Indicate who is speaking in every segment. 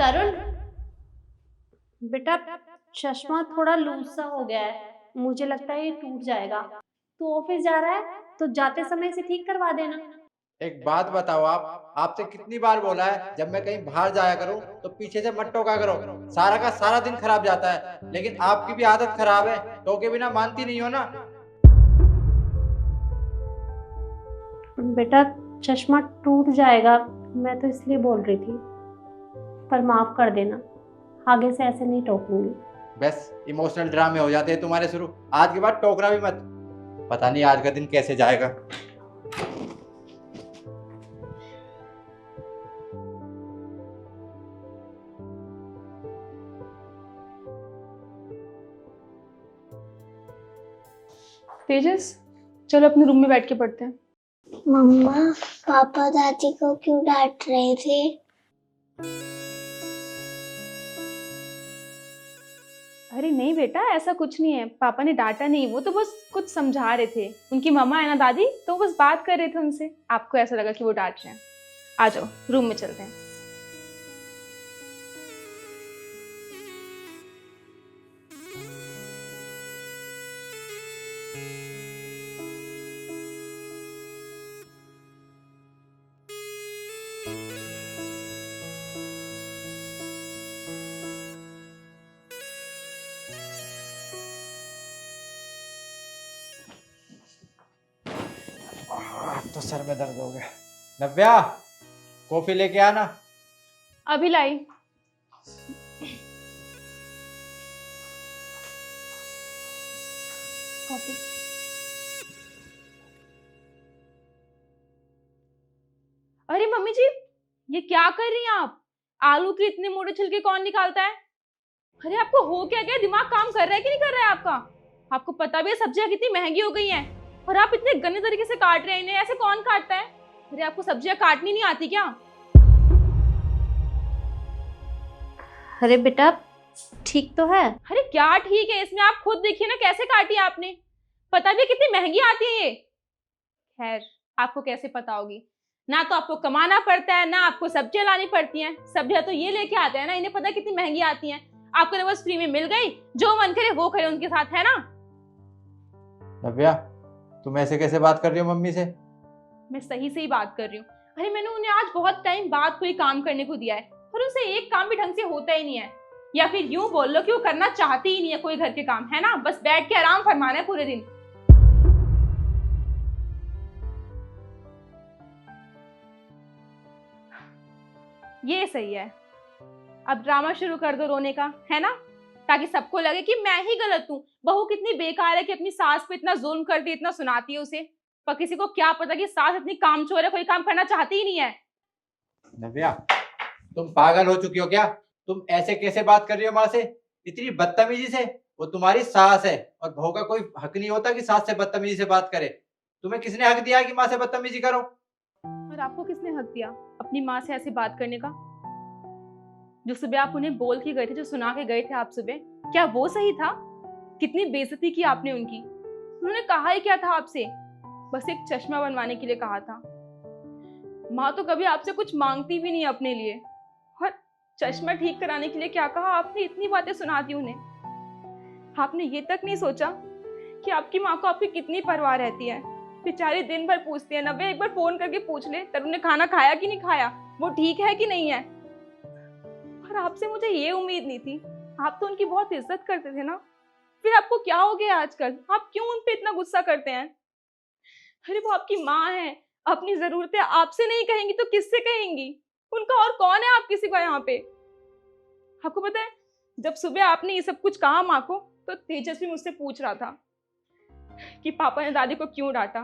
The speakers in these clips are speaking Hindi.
Speaker 1: तरुण, बेटा चश्मा थोड़ा लूज सा हो गया है, मुझे लगता है ये टूट जाएगा। तू ऑफिस जा रहा है तो जाते समय इसे ठीक करवा देना।
Speaker 2: एक बात बताओ, आप आपसे कितनी बार बोला है जब मैं कहीं बाहर जाया करूं तो पीछे से मत टोका करो। सारा का सारा दिन खराब जाता है, लेकिन आपकी भी आदत खराब है, टोके बिना मानती नहीं हो ना।
Speaker 1: बेटा चश्मा टूट जाएगा, मैं तो इसलिए बोल रही थी, पर माफ कर देना, आगे से ऐसे नहीं टोकूंगी।
Speaker 2: बस इमोशनल ड्रामे हो जाते हैं तुम्हारे शुरू, आज के बाद टोकना भी मत। पता नहीं आज का दिन कैसे जाएगा।
Speaker 3: तेजस, चलो अपने रूम में बैठ के पढ़ते हैं।
Speaker 4: मम्मा, पापा दादी को क्यों डांट रहे थे?
Speaker 3: अरे नहीं बेटा, ऐसा कुछ नहीं है। पापा ने डांटा नहीं, वो तो बस कुछ समझा रहे थे। उनकी मम्मा है ना दादी, तो बस बात कर रहे थे उनसे। आपको ऐसा लगा कि वो डांट रहे हैं। आ जाओ रूम में चलते हैं।
Speaker 2: तो सर में दर्द हो गया। नव्या, कॉफी लेके आना।
Speaker 3: अभी लाई। कॉफी। अरे मम्मी जी, ये क्या कर रही हैं आप? आलू के इतने मोटे छिलके कौन निकालता है? अरे आपको हो क्या गया? दिमाग काम कर रहा है कि नहीं कर रहा है आपका? आपको पता भी है सब्जियां कितनी महंगी हो गई हैं, और आप इतने गंदे तरीके से काट रहे हैं इन्हें। ऐसे कौन काटता है? अरे आपको सब्जियां काटनी नहीं आती क्या?
Speaker 1: अरे बेटा ठीक तो है।
Speaker 3: अरे क्या ठीक है इसमें? आप खुद देखिए ना कैसे काटी आपने। पता भी है कितनी महंगी आती है ये। खैर, आपको कैसे पता होगी? ना तो आपको कमाना पड़ता है, ना आपको सब्जियां लानी पड़ती हैं। सब्जियां तो ये लेके आते हैं ना, इन्हें पता कितनी महंगी आती हैं। आपको तो बस फ्री में मिल गई, जो मन करे वो करे उनके साथ, है ना?
Speaker 2: नव्या, तुम ऐसे कैसे बात कर रही हो मम्मी से?
Speaker 3: मैं सही से ही बात कर रही हूँ। अरे मैंने उन्हें आज बहुत टाइम बाद कोई काम करने को दिया है, और उनसे एक काम भी ढंग से होता ही नहीं है। या फिर यूं बोल लो कि वो करना चाहती ही नहीं है कोई घर के काम, है ना? बस बैठ के आराम फरमाना है पूरे दिन। ये सही है। अब ड्रामा शुरू कर दो रोने का, है ना? ताकि सबको लगे कि मैं ही गलत हूँ। बहू कितनी बेकार है कि अपनी सास पे इतना जुल्म करती है, इतना सुनाती है उसे। पर किसी को क्या पता कि सास इतनी कामचोर है, कोई काम करना चाहती ही नहीं है।
Speaker 2: नव्या, तुम पागल हो चुकी हो क्या? तुम ऐसे कैसे बात कर रही हो माँ से, इतनी बदतमीजी से? वो तुम्हारी सास है, और बहू का कोई हक नहीं होता कि सास से बदतमीजी से बात करे। तुम्हें किसने हक दिया कि माँ से बदतमीजी करो?
Speaker 3: और आपको किसने हक दिया अपनी माँ से ऐसे बात करने का? जो सुबह आप उन्हें बोल के गए थे, जो सुना के गए थे आप सुबह, क्या वो सही था? कितनी बेइज्जती की आपने उनकी। उन्होंने कहा ही क्या था आपसे? बस एक चश्मा बनवाने के लिए कहा था। माँ तो कभी आपसे कुछ मांगती भी नहीं अपने लिए, और चश्मा ठीक कराने के लिए क्या कहा आपने? इतनी बातें सुना दी उन्हें। आपने ये तक नहीं सोचा कि आपकी माँ को आपकी कितनी परवाह रहती है। बेचारी दिन भर पूछती है, नव्या एक बार फोन करके पूछ ले तरुण ने खाना खाया कि नहीं खाया, वो ठीक है कि नहीं है। और आपसे मुझे ये उम्मीद नहीं थी। आप तो उनकी बहुत इज्जत करते थे ना। फिर आपको क्या हो गया आजकल? आप क्यों उन पे इतना गुस्सा करते हैं? अरे वो आपकी माँ है, अपनी जरूरतें आपसे नहीं कहेंगी तो किससे कहेंगी? उनका और कौन है आप किसी का यहाँ पे? आपको पता है, जब सुबह आपने ये सब कुछ कहा माँ को, तो तेजस्वी मुझसे पूछ रहा था कि पापा ने दादी को क्यों डांटा।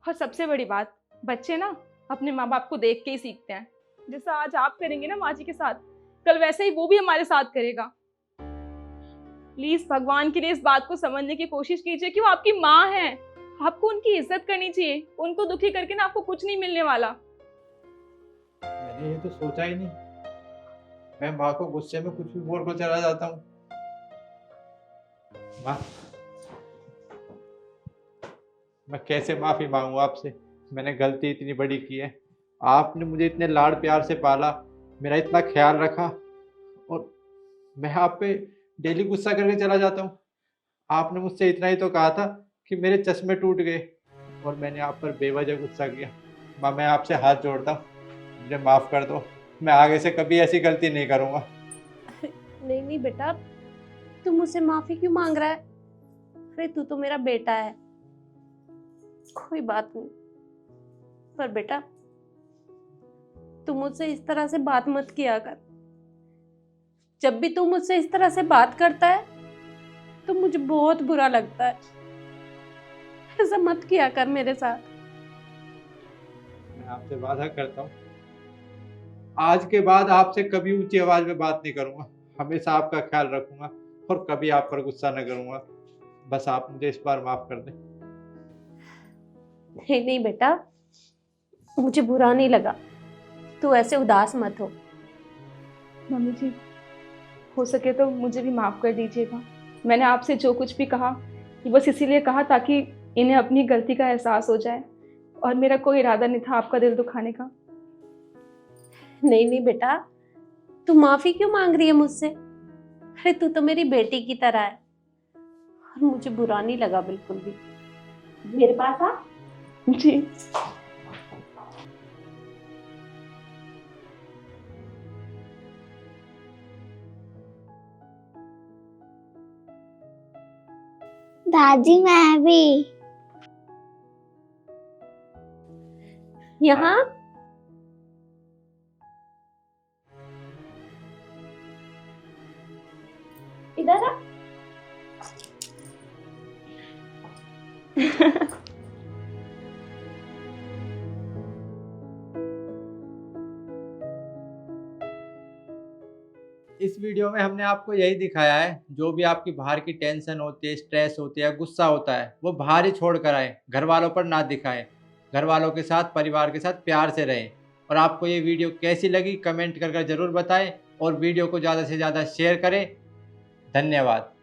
Speaker 3: और सबसे बड़ी बात, बच्चे ना अपने माँ बाप को देख के ही सीखते हैं। जैसा आज आप करेंगे ना माँ जी के साथ, कल वैसे ही वो भी हमारे साथ करेगा। प्लीज भगवान के लिए इस बात को समझने की कोशिश कीजिए कि वो आपकी माँ है। आपको उनकी इज्जत करनी चाहिए। उनको दुखी करके ना आपको कुछ नहीं मिलने वाला।
Speaker 2: मैंने ये तो सोचा ही नहीं। मैं माँ को गुस्से में कुछ भी बोल कर चला जाता हूँ। माँ, मैं कैसे माफी मांगू आपसे? मैंने गलती इतनी बड़ी की है। आपने मुझे इतने लाड़ प्यार से पाला, मेरा इतना ख्याल रखा, और मैं आप पे डेली गुस्सा करके चला जाता हूँ। आपने मुझसे इतना ही तो कहा था कि मेरे चश्मे टूट गए, और मैंने आप पर बेवजह गुस्सा किया। माँ, मैं आपसे हाथ जोड़ता हूँ, मुझे माफ़ कर दो। मैं आगे से कभी ऐसी गलती नहीं करूँगा।
Speaker 1: नहीं नहीं बेटा, तू मुझसे माफी क्यों मांग रहा है? अरे तू तो मेरा बेटा है। कोई बात नहीं, पर बेटा तू मुझसे इस तरह से बात मत किया कर। जब भी तू मुझसे इस तरह से बात करता है तो मुझे बहुत बुरा लगता है। ऐसा मत किया कर मेरे साथ।
Speaker 2: मैं आपसे वादा करता हूँ, आज के बाद आपसे कभी ऊंची आवाज में बात नहीं करूंगा। हमेशा आपका ख्याल रखूंगा और कभी आप पर गुस्सा न करूंगा। बस आप मुझे इस बार माफ कर दें।
Speaker 1: नहीं नहीं बेटा, मुझे बुरा नहीं लगा। तू ऐसे उदास मत हो।
Speaker 3: मम्मी जी, हो सके तो मुझे भी माफ़ कर दीजिएगा। मैंने आपसे जो कुछ भी कहा ये बस इसीलिए कहा ताकि इन्हें अपनी गलती का एहसास हो जाए, और मेरा कोई इरादा नहीं था आपका दिल दुखाने का।
Speaker 1: नहीं नहीं बेटा, तू माफी क्यों मांग रही है मुझसे? अरे तू तो मेरी बेटी की तरह है, और मुझे बुरा नहीं लगा बिल्कुल भी। मेरे पास आ।
Speaker 3: जी।
Speaker 4: दादी मैं भी।
Speaker 1: यहाँ इधर आ।
Speaker 2: इस वीडियो में हमने आपको यही दिखाया है, जो भी आपकी बाहर की टेंशन होती है, स्ट्रेस होती है, गुस्सा होता है, वो बाहर ही छोड़ कर आए, घर वालों पर ना दिखाएं। घर वालों के साथ, परिवार के साथ प्यार से रहें। और आपको ये वीडियो कैसी लगी कमेंट कर ज़रूर बताएं, और वीडियो को ज़्यादा से ज़्यादा शेयर करें। धन्यवाद।